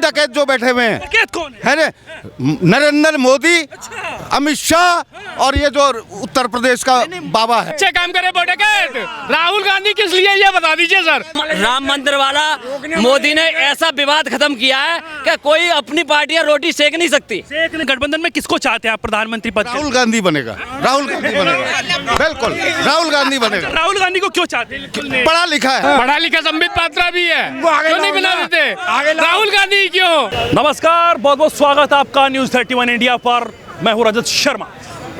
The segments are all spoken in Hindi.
डकैत जो बैठे हुए हैं। डकैत कौन है रे, नरेंद्र मोदी, अमित शाह और ये जो उत्तर प्रदेश का बाबा है। अच्छे काम करे वो डकैत। राहुल गांधी किस लिए ये बता दीजिए सर। राम मंदिर वाला मोदी ने ऐसा विवाद खत्म किया है कि कोई अपनी पार्टियां रोटी सेक नहीं सकती। गठबंधन में किसको चाहते हैं आप प्रधानमंत्री पद? राहुल गांधी बनेगा, राहुल गांधी बनेगा, बिल्कुल राहुल गांधी बनेगा। राहुल गांधी को क्यों चाहते हैं? पढ़ा लिखा है, पढ़ा लिखा संबित पात्रा भी है, क्यों नहीं बना देते? राहुल गांधी क्यों? नमस्कार, बहुत बहुत स्वागत आपका न्यूज़ 31 इंडिया पर। मैं हूं रजत शर्मा।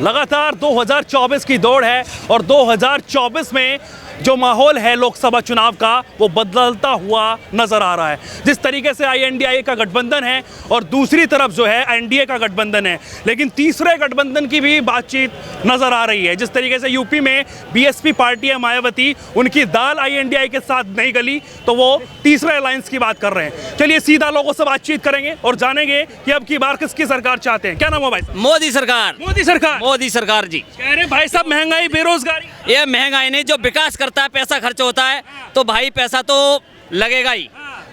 लगातार 2024 की दौड़ है और 2024 में जो माहौल है लोकसभा चुनाव का वो बदलता हुआ नजर आ रहा है। जिस तरीके से INDIA का गठबंधन है और दूसरी तरफ जो है NDA का गठबंधन है, लेकिन तीसरे गठबंधन की भी बातचीत नजर आ रही है। जिस तरीके से यूपी में BSP पार्टी है मायावती, उनकी दाल INDIA के साथ नहीं गली तो वो तीसरे अलायंस की बात कर रहे हैं। चलिए सीधा लोगों से बातचीत करेंगे और जानेंगे कि अब की बार किसकी सरकार चाहते हैं। क्या नाम है भाई? मोदी सरकार। मोदी सरकार। मोदी सरकार जी। कह रहे भाई साहब महंगाई, बेरोजगारी। ये महंगाई नहीं, जो विकास करता है, पैसा खर्च होता है तो भाई पैसा तो लगेगा ही।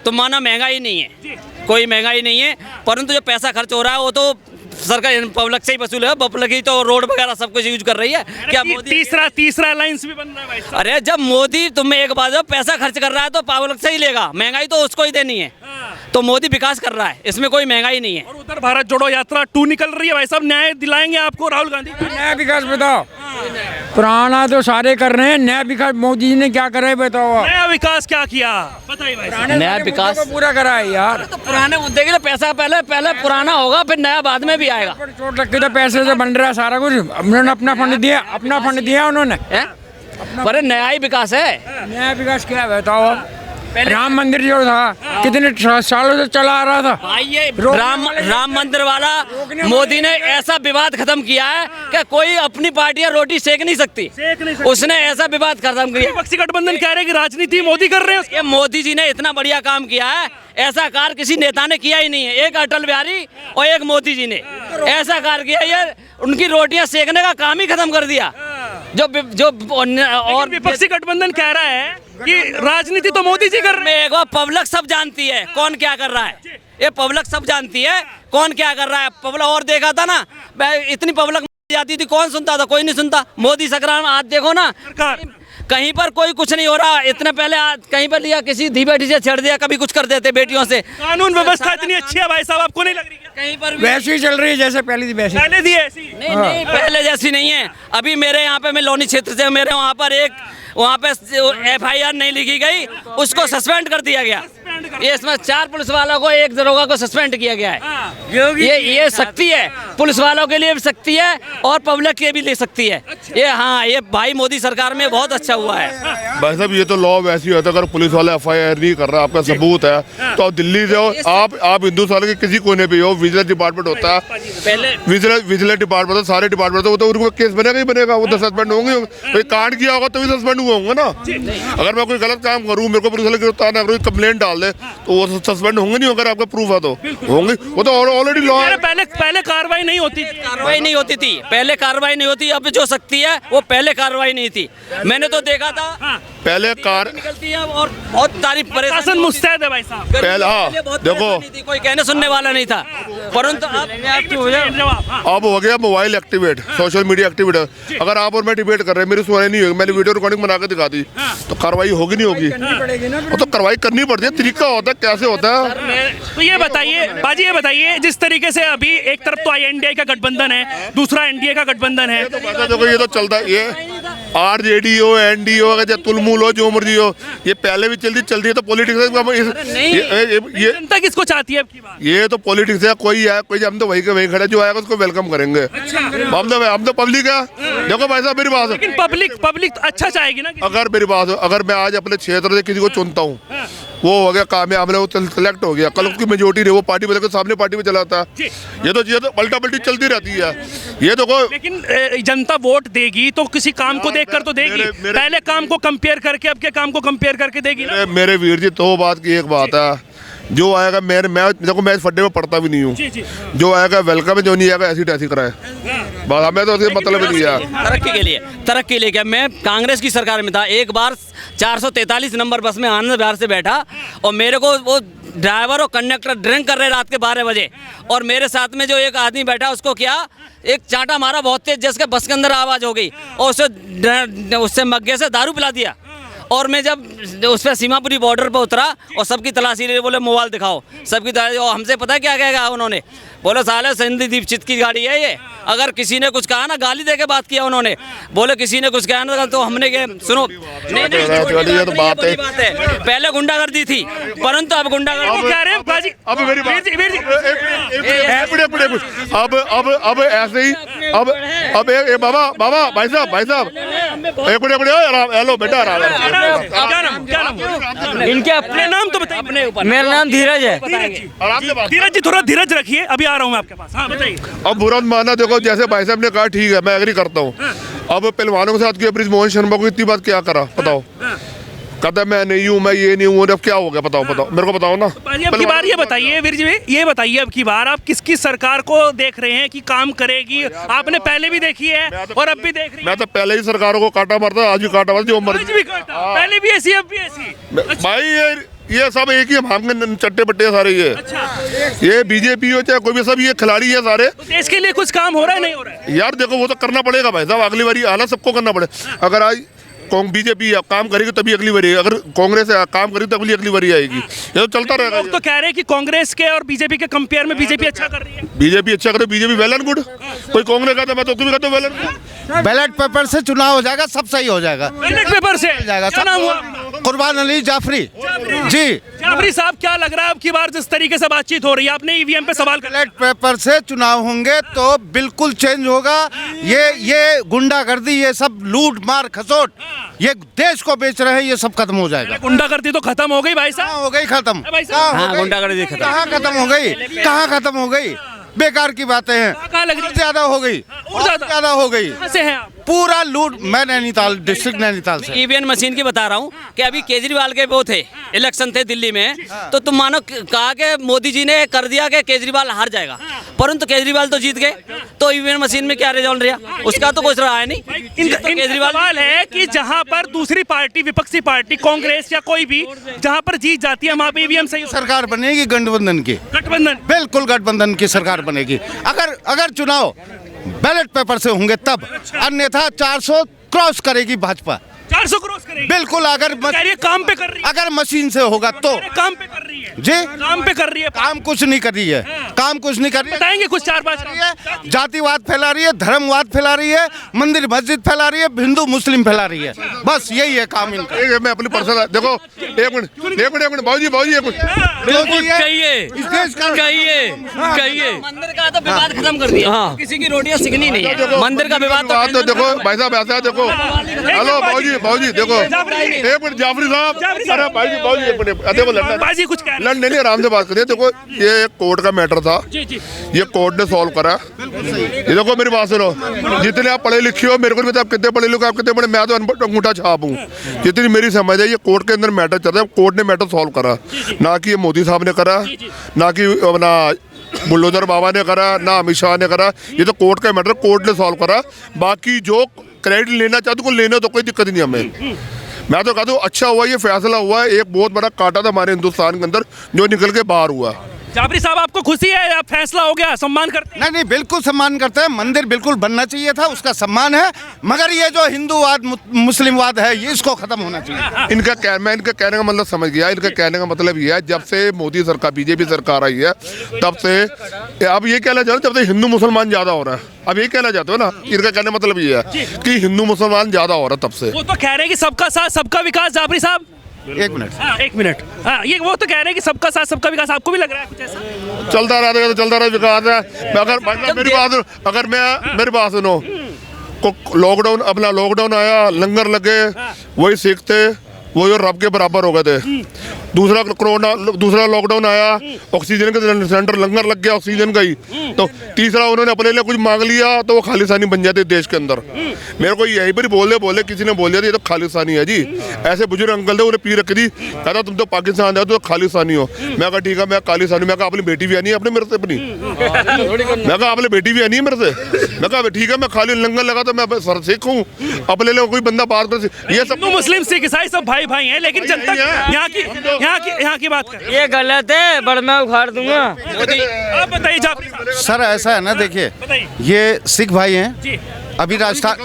तो माना महंगाई नहीं है, कोई महंगाई नहीं है, परंतु जो पैसा खर्च हो रहा है वो तो सरकार पब्लिक से ही वसूल है। पब्लिक ही तो रोड वगैरह सब कुछ यूज कर रही है। क्या मोदी तीसरा अलायंस भी बन रहा है भाई साहब? अरे जब मोदी तुम्हें एक बात, जब पैसा खर्च कर रहा है तो पब्लिक से ही लेगा, महंगाई तो उसको ही देनी है। तो मोदी विकास कर रहा है, इसमें कोई महंगाई नहीं है। और उधर भारत जोड़ो यात्रा 2 निकल रही है भाई साहब। न्याय दिलाएंगे आपको राहुल गांधी? नया विकास बताओ। पुराना तो सारे कर रहे हैं, नया विकास मोदी जी ने क्या करा है बताओ। नया विकास क्या किया बताइए भाई साहब। नया विकास तो पूरा करा है यार। तो पुराने मुद्दे के लिए पैसा पहले पुराना होगा, फिर नया बाद में भी आएगा। चोट रख के तो पैसे से बन रहा है सारा कुछ। उन्होंने अपना फंड दिया, अपना फंड दिया उन्होंने। पर नया ही विकास है। नया विकास क्या है बताओ। राम मंदिर जो था कितने सालों से चला आ रहा था भाई, ये राम मंदिर वाला मोदी ने ऐसा विवाद खत्म किया है कि कोई अपनी पार्टियां रोटी सेक नहीं सकती। उसने ऐसा विवाद खत्म किया। विपक्षी गठबंधन कह रहे हैं कि राजनीति मोदी कर रहे हैं। ये मोदी जी ने इतना बढ़िया काम किया है, ऐसा कार्य किसी नेता ने किया ही नहीं है। एक अटल बिहारी और एक मोदी जी ने ऐसा कार्य किया, ये उनकी रोटियां सेकने का काम ही खत्म कर दिया। जो और विपक्षी गठबंधन कह रहा है कि राजनीति तो मोदी जी कर रहे हैं। एक पब्लिक सब जानती है कौन क्या कर रहा है। ये पब्लिक सब जानती है कौन क्या कर रहा है। पब्लिक और देखा था ना, इतनी पब्लिक जाती थी, कौन सुनता था? कोई नहीं सुनता। मोदी सरकार आज देखो ना, कहीं पर कोई कुछ नहीं हो रहा। इतने पहले कहीं पर लिया, किसी धी बेटी से छेड़ दिया, कभी कुछ कर देते बेटियों से। कानून व्यवस्था इतनी अच्छी है भाई साहब, आपको नहीं लग रही? कहीं पर वैसी ही चल रही है जैसे पहले थी वैसी। पहले थी ऐसी? नहीं, पहले जैसी नहीं है। अभी मेरे यहाँ पे, मैं लोनी क्षेत्र से, मेरे वहाँ पे FIR नहीं लिखी गई, उसको सस्पेंड कर दिया गया। ये इसमें 4 पुलिस वालों को, 1 दरोगा को सस्पेंड किया गया है। ये शक्ति है, पुलिस वालों के लिए भी शक्ति है और पब्लिक के भी ले सकती है। ये भाई मोदी सरकार में बहुत अच्छा हुआ है भाई साहब। ये तो लॉ वैसे ही होता है, अगर पुलिस वाला FIR नहीं कर रहा, आपका सबूत है तो आप दिल्ली से हो, आप हिंदुस्तान के किसी कोने पे हो, विजिलेंस डिपार्टमेंट होता है, पहले विजिलेंस डिपार्टमेंट होता है, सारे डिपार्टमेंट होता है, वो तो केस बनेगा ही बनेगा। वो तो सस्पेंड होंगे, कांड किया होगा तभी सस्पेंड हुआ होगा ना। अगर मैं कोई गलत काम करूँ, मेरे को पुलिस वाले गिरफ्तार ना करूँ, कंप्लेंट डाल दे तो वो सस्पेंड होंगे नहीं? अगर आपका प्रूफ है तो होंगे। वो तो ऑलरेडी लॉ है। पहले कार्रवाई नहीं होती थी। पहले कार्रवाई नहीं होती। अब जो शक्ति है वो पहले कार्रवाई नहीं थी। मैंने तो देखा था पहले निकलती है और बहुत तारीफ शासन मुस्तैद है भाई साहब। पहले देखो, कोई कहने सुनने वाला नहीं था, परंतु अब हो गया mobile activate, social media activate. अगर आप और मैं डिबेट कर रहे हैं, मेरी सुनाई नहीं होगी, मैंने वीडियो रिकॉर्डिंग बना के दिखा दी तो कार्रवाई होगी नहीं होगी? वो तो कार्रवाई करनी पड़ती है। तरीका होता है, कैसे होता है। तो ये बताइए बाजी, ये बताइए, जिस तरीके से अभी एक तरफ तो INDIA का गठबंधन है, दूसरा NDA का गठबंधन है। देखो ये तो चलता है, ये RJD हो, NDA हो, तुलमूल हो, जो मर्जी हो, ये पहले भी चलती है। तो पॉलिटिक्स ये जनता किसको चाहती है? ये तो पॉलिटिक्स है। कोई हम तो वही खड़े, जो आएगा उसको वेलकम करेंगे। हम तो पब्लिक है। देखो भाई साहब मेरी बात, लेकिन पब्लिक अच्छा चाहेगी ना। अगर मेरी बात, अगर मैं आज अपने क्षेत्र से किसी को चुनता हूँ, वो हो गया कामयाब, वो सेलेक्ट हो गया, कल उसकी मेजोरिटी नहीं, वो पार्टी बदल के सामने पार्टी में चलाता है। ये तो पलटा पलटी चलती रहती है। ये तो लेकिन जनता वोट देगी तो किसी काम को देखकर तो देगी। पहले काम को कंपेयर करके, अब के काम को कंपेयर करके देगी ना। मेरे वीर जी, तो बात की एक बात है, जो आएगा मैं देखो, मैं इस फड्डे में पढ़ता भी नहीं हूँ। जो आएगा वेलकम है, जो नहीं आएगा ऐसी टैसी कराए। बस हमें तो मतलब नहीं है। तरक्की के लिए तरक्की ले गया। मैं कांग्रेस की सरकार में था, एक बार 443 नंबर बस में आनंद विहार से बैठा और मेरे को वो ड्राइवर और कंडक्टर ड्रिंक कर रहे रात के 12 बजे, और मेरे साथ में जो एक आदमी बैठा उसको क्या एक चांटा मारा बहुत तेज, जिसके बस के अंदर आवाज़ हो गई और उससे मग्गे से दारू पिला दिया। और मैं जब उस पर सीमापुरी बॉर्डर पर उतरा और सबकी तलाशी ले, बोले मोबाइल दिखाओ, सबकी तलाशी। और हमसे पता है क्या कहेगा उन्होंने, बोले साले सिंधी दीपचित की गाड़ी है ये, अगर किसी ने कुछ कहा ना गाली दे के बात किया उन्होंने, बोले किसी ने कुछ कहा ना तो हमने के सुनो नहीं ये तो बात है। पहले गुंडागर्दी थी, परंतु अब गुंडागर्दी कह रहे हैं बाजी। अब मेरी बात वीर जी, अब ऐसे ही अब एक बाबा भाई साहब एक मिनट हेलो बेटा क्या नाम इनके अपने नाम तो बताइए। अपने ऊपर मेरा नाम धीरज है। धीरज जी थोड़ा धीरज रखिए, अभी आ रहा हूँ मैं आपके पास। हाँ बताइए। अब बुरा मत मानना, देखो जैसे भाई साहब ने कहा ठीक है, मैं एग्री करता हूँ। अब पहलवानों के साथ किया ब्रिज मोहन शर्मा को इतनी बात क्या करा बताओ, कहता मैं नहीं हूँ, मैं ये नहीं हूँ, अब क्या हो गया बताओ मेरे को बताओ ना। अब की बार ये बताइए वीर जी, ये बताइए अब की बार आप किसकी सरकार को देख रहे हैं कि काम करेगी? आपने पहले भी देखी है और अब भी देख रही है। मैं तो पहले ही सरकारों को काटा मारता, आज भी काटा मारता, जो मर्जी। आज भी काटा, पहले भी ऐसी अब भी ऐसी। भाई ये सब एक ही हम चट्टे बट्टे सारे ये बीजेपी हो चाहे कोई भी, सब ये खिलाड़ी है सारे। तो देश के लिए कुछ काम हो रहा है नहीं हो रहा है? यार देखो वो तो करना पड़ेगा भाई साहब, अगली बारी हालात सबको करना पड़ेगा। अगर आज बीजेपी काम करेगी तभी अगली बारी, अगर कांग्रेस काम करेगी तो अगली बारी आएगी। ये तो चलता रहेगा। लोग तो कह रहे हैं कि कांग्रेस के और बीजेपी के कंपेयर में बीजेपी अच्छा कर रही है। बीजेपी अच्छा करे, बीजेपी वेल एंड गुड। कोई कांग्रेस कहता मैं तो भी कहता हूं well and good. Ballot paper से चुनाव हो जाएगा, सब सही हो जाएगा। बैलेट पेपर से जाएगा क्या सब। नाम हुआ? कुर्बान अली जाफरी जी। जाफरी साहब क्या लग रहा है अब की बार जिस तरीके से बातचीत हो रही है, आपने ईवीएम पे सवाल कर बैलेट पेपर से चुनाव होंगे तो बिल्कुल चेंज होगा। ये गुंडागर्दी, ये सब लूट मार खसोट, ये देश को बेच रहे हैं, ये सब खत्म हो जाएगा। गुंडागर्दी तो खत्म हो गई भाई साहब। कहाँ हो गई खत्म? भाई साहब, कहाँ हो गई? गुंडागर्दी खत्म। कहाँ खत्म हो गई? कहाँ खत्म हो गई? बेकार की बातें हैं। कहाँ लग रही है? ज्यादा हो गई, और ज्यादा हो गई। कहाँ से हैं आप? पूरा लूट। मैं नैनीताल डिस्ट्रिक्ट नैनीताल से। ईवीएम मशीन की बता रहा हूँ कि अभी केजरीवाल के वो थे, इलेक्शन थे दिल्ली में, तो तुम मानो कहा कि मोदी जी ने कर दिया कि केजरीवाल हार जाएगा, परंतु केजरीवाल तो जीत गए। तो ईवीएम मशीन में क्या रिजल्ट रहा, उसका तो कुछ रहा है नहीं। केजरीवाल सवाल है कि जहां पर दूसरी पार्टी, विपक्षी पार्टी कांग्रेस या कोई भी जहां पर जीत जाती है वहां पे ईवीएम सही सरकार बनेगी गठबंधन की, गठबंधन बिल्कुल गठबंधन की सरकार बनेगी। अगर चुनाव बैलेट पेपर से होंगे तब, अन्यथा 400 क्रॉस करेगी भाजपा। 400 क्रॉस करेगी बिल्कुल। अगर काम पे कर रही है, अगर मशीन से होगा तो काम पे कर रही है जी, काम पे कर रही है। काम कुछ नहीं कर रही है, काम कुछ नहीं कर रही है। बताएंगे कुछ 4-5 है। जातिवाद फैला रही है, धर्मवाद फैला रही है, मंदिर मस्जिद फैला रही है, हिंदू मुस्लिम फैला रही है, बस यही है काम इनका। मैं अपनी पर्सनल देखो, एक मिनट भाजी एक मिनट कहिए मंदिर का तो विवाद खत्म कर दिया। हाँ। किसी की रोटियां सिकनी नहीं है, मंदिर का विवाद तो देखो भाई साहब ऐसा है, देखो हेलो भाजी देखो एक मिनट जाफरी साहब, अरे भाजी एक मिनट देखो बाजी कुछ लड़ने नहीं, आराम से बात करिए। देखो ये कोर्ट का मैटर था, ये कोर्ट ने सॉल्व करा। ये देखो मेरी बात सुनो, जितने आप पढ़े लिखे हो, मेरे को भी आप कितने पढ़े लिखे, आप कितने पढ़े, मैं तो अनपढ़ अंगूठा छाप हूँ। जितनी मेरी समझ है, ये कोर्ट के अंदर मैटर चल रहा है, कोर्ट ने मैटर सॉल्व करा, ना कि ये मोदी साहब ने करा, ना कि अपना बुल्डोजर बाबा ने करा, ना अमित शाह ने करा। ये तो कोर्ट का मैटर, कोर्ट ने सॉल्व करा। बाकी जो क्रेडिट लेना चाहते को लेने तो कोई दिक्कत नहीं हमें। मैं तो कहता हूँ अच्छा हुआ ये फैसला हुआ है, एक बहुत बड़ा कांटा था हमारे हिंदुस्तान के अंदर जो निकल के बाहर हुआ। जाफरी साहब आपको खुशी है, आप फैसला हो गया, सम्मान करते हैं? नहीं बिल्कुल सम्मान करते हैं। मंदिर बिल्कुल बनना चाहिए था, उसका सम्मान है, मगर ये जो हिंदूवाद मुस्लिमवाद है ये इसको खत्म होना चाहिए। मैं इनका कहने का मतलब समझ गया। इनका कहने का मतलब ये है, जब से मोदी सरकार बीजेपी सरकार आई है तब से अब ये कहना चाहते जब से हिंदू मुसलमान ज्यादा हो रहा है, अब ये कहना चाहते हो ना, इनका कहने का मतलब ये है कि हिंदू मुसलमान ज्यादा हो रहा है तब से। वो तो कह रहे हैं कि सबका साथ सबका विकास। जाफरी साहब एक मिनट ये वो तो कह रहे हैं कि सबका साथ सबका विकास, आपको भी लग रहा है कुछ ऐसा? चलता रहता तो चलता रहा विकास है। अगर मेरी बात सुनो, लॉकडाउन अपना लॉकडाउन आया, लंगर लगे, वही सिख थे वो जो रब के बराबर हो गए थे। दूसरा लॉकडाउन आया, ऑक्सीजन के सिलेंडर लंगर लग गया ऑक्सीजन का ही। तो तीसरा उन्होंने अपने लिए कुछ मांग लिया तो वो खालिस्तानी बन जाते देश के अंदर। मेरे को यही पर बोले किसी ने बोल दिया था ये तो खालिस्तानी है जी। ऐसे बुजुर्ग अंकल थे, उन्हें पी रखी थी, कहता तुम तो पाकिस्तान जाओ तो खालिस्तानी हो। मैं कहा ठीक है मैं खालिस्तानी। मैं कहा अपनी बेटी भी आनी है अपने मेरे से अपनी। मैं कहा अपनी बेटी भी आनी है मेरे से। मैं कहा ठीक है, मैं खाली लंगर लगा तो मैं सर सिख हूँ, अब ले लो कोई बंदा बात कर, ये सब हिंदू मुस्लिम सिख ईसाई सब भाई भाई हैं, लेकिन जनता यहाँ की बात कर। ये गलत है, बड़ मैं उखाड़ दूंगा। आप बताइए जाफरी साहब। सर ऐसा है ना, देखिए बताइए। ये सिख भाई हैं। जी अभी राजस्थान,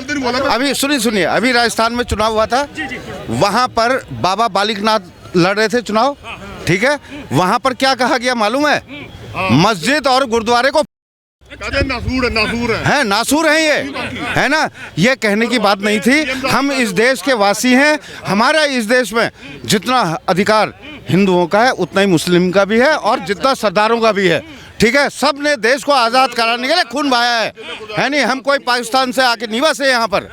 अभी सुनिए, अभी राजस्थान में चुनाव हुआ था, वहाँ पर बाबा बालिकनाथ लड़ रहे थे चुनाव, ठीक है। वहाँ पर क्या कहा गया मालूम है? मस्जिद और गुरुद्वारे को नासूर है, ये है ना, ये कहने की बात नहीं थी। हम इस देश के वासी हैं, हमारा इस देश में जितना अधिकार हिंदुओं का है उतना ही मुस्लिम का भी है और जितना सरदारों का भी है, ठीक है। सब ने देश को आज़ाद कराने के लिए खून बहाया है नहीं, हम कोई पाकिस्तान से आके नहीं बसे यहाँ पर,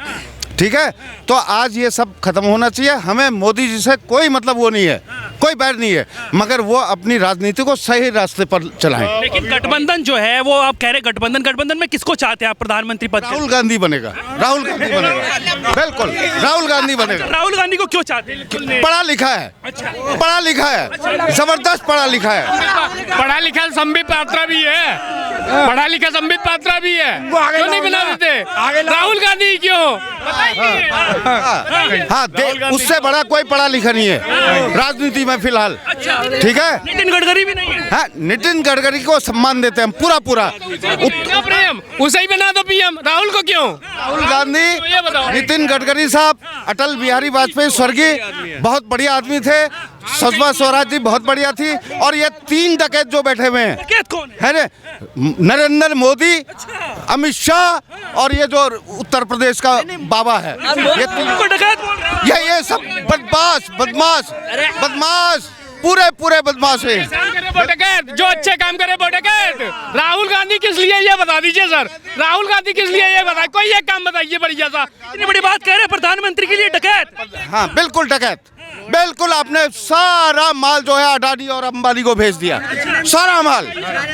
ठीक है। तो आज ये सब खत्म होना चाहिए। हमें मोदी जी से कोई मतलब वो नहीं है, कोई बैर नहीं है, मगर वो अपनी राजनीति को सही रास्ते पर चलाएं। लेकिन गठबंधन जो है वो आप कह रहे गठबंधन में किसको चाहते हैं आप प्रधानमंत्री पद? राहुल गांधी बनेगा, राहुल गांधी बनेगा, बिल्कुल राहुल गांधी बनेगा। राहुल गांधी को क्यों चाहते हैं? पढ़ा लिखा है, पढ़ा लिखा है, जबरदस्त पढ़ा लिखा है, पढ़ा लिखा संबित पात्रा भी है, पढ़ा लिखा संबित पात्रा भी है, क्यों नहीं बना देते? राहुल गांधी क्यों? हाँ, उससे बड़ा कोई पढ़ा लिखा नहीं है राजनीति में फिलहाल, ठीक है। नितिन गडकरी भी नहीं है। हाँ, नितिन गडकरी को सम्मान देते हैं पूरा पूरा। क्या प्रेम, उसे ही बना दो पीएम, राहुल को क्यों? राहुल गांधी, नितिन गडकरी साहब, अटल बिहारी वाजपेयी स्वर्गीय बहुत बढ़िया आदमी थे, सुषमा स्वराज जी बहुत बढ़िया थी, और ये 3 डकैत जो बैठे हुए हैं, डकैत कौन है? है ना, नरेंद्र मोदी, अमित शाह और ये जो उत्तर प्रदेश का बाबा है, ये डकैत बोल रहे हैं। ये सब बदमाश पूरे बदमाश है। जो अच्छे काम करे वो डकैत। राहुल गांधी किस लिए, ये बता दीजिए सर, राहुल गांधी किस लिए, ये बताइए, कोई एक काम बताइए बढ़िया सा। इतनी बड़ी बात कह रहे हैं प्रधानमंत्री के लिए डकैत। हाँ बिल्कुल डकैत, बिल्कुल। आपने सारा माल जो है अडानी और अंबानी को भेज दिया, सारा माल,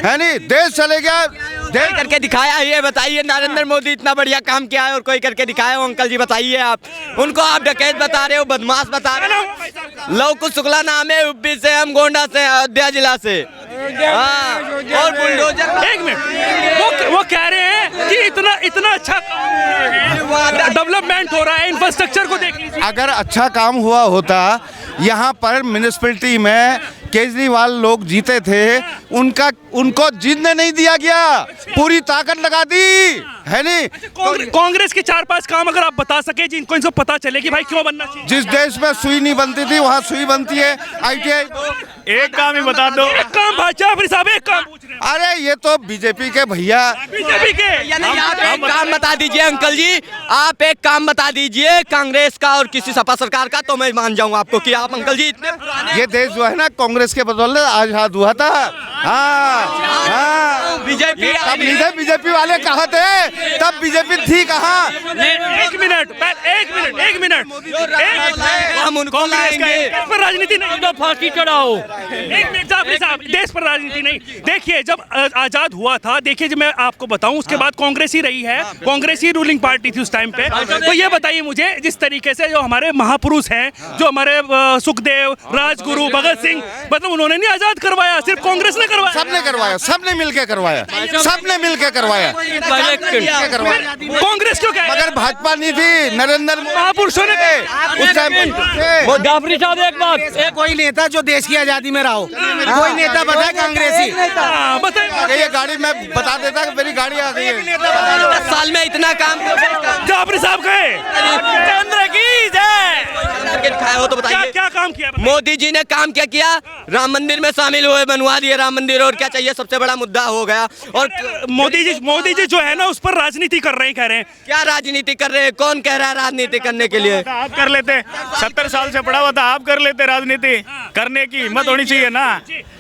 है नहीं, देश चले गया। कोई करके दिखाया, ये बताइए नरेंद्र मोदी इतना बढ़िया काम किया है और कोई करके दिखाया हो? अंकल जी बताइए, आप उनको आप डकैत बता रहे हो, बदमाश बता रहे हो। लव कुछ शुक्ला नाम है, यूपी से, हम गोंडा से, अयोध्या जिला से। हाँ, और बुलडोजर। एक मिनट, वो कह रहे हैं कि इतना अच्छा डेवलपमेंट हो रहा है, इंफ्रास्ट्रक्चर को देख लीजिए। अगर अच्छा काम हुआ होता, यहाँ पर म्यूनिसिपैलिटी में केजरीवाल लोग जीते थे, उनको जीतने नहीं दिया गया, पूरी ताकत लगा दी, है नहीं। कांग्रेस के 4-5 काम अगर आप बता सके जिनको इनको पता चले कि भाई क्यों बनना चाहिए। जिस देश में सुई नहीं बनती थी वहाँ सुई बनती है। ITI एक काम ही बता दो। एक काम भाई साहब, एक काम पूछ रहे हैं। अरे ये तो बीजेपी के भैया, बीजेपी के आप एक काम बता दीजिए अंकल जी, आप एक काम बता दीजिए कांग्रेस का और किसी सपा सरकार का, तो मैं मान जाऊंगा आपको कि आप अंकल जी इतने पुराने। ये देश जो है ना कांग्रेस के बदौलत आजाद हुआ था। हाँ, बीजेपी वाले कहाँ थे तब? बीजेपी थी कहाँ? एक मिनट हम उनको लाएंगे। देश पर राजनीति नहीं, तो फांसी चढ़ाओ। एक मिनट जाफरी साहब, देश पर राजनीति नहीं। देखिए जब आजाद हुआ था, देखिए जब मैं आपको बताऊं, उसके बाद कांग्रेस ही रही है, कांग्रेस ही रूलिंग पार्टी थी उस टाइम पे। तो ये बताइए मुझे, जिस तरीके से जो हमारे महापुरुष हैं, जो हमारे सुखदेव, राजगुरु, भगत सिंह, मतलब उन्होंने नहीं आजाद करवाया, सिर्फ कांग्रेस ने करवाया। सबने करवाया, सबने मिलके करवाया, सबने मिलके करवाया। कांग्रेस क्यों कह? मगर भाजपा नहीं थी, नरेंद्र महापुरुषों ने उस टाइम जाफरी साहब एक बात, कोई नेता जो देश की आजादी में रहा हो, कोई नेता बताए कांग्रेसी? बताइए। ये गाड़ी मैं बता देता कि मेरी गाड़ी आ गई है। 10 साल में इतना काम जाफरी साहब गए, चंद्र की जय दिखाया हो तो बताइए क्या काम किया? मोदी जी ने काम क्या किया? राम मंदिर में शामिल हुए, बनवा दिए राम मंदिर, और क्या चाहिए? सबसे बड़ा मुद्दा हो गया। और मोदी जी जो है ना उस पर राजनीति कर रहे हैं, कह रहे हैं। क्या राजनीति कर रहे हैं? कौन कह रहा है राजनीति करने के लिए? आप कर लेते, 70 साल से पड़ा हुआ था, आप कर लेते राजनीति करने की हिम्मत होनी चाहिए ना।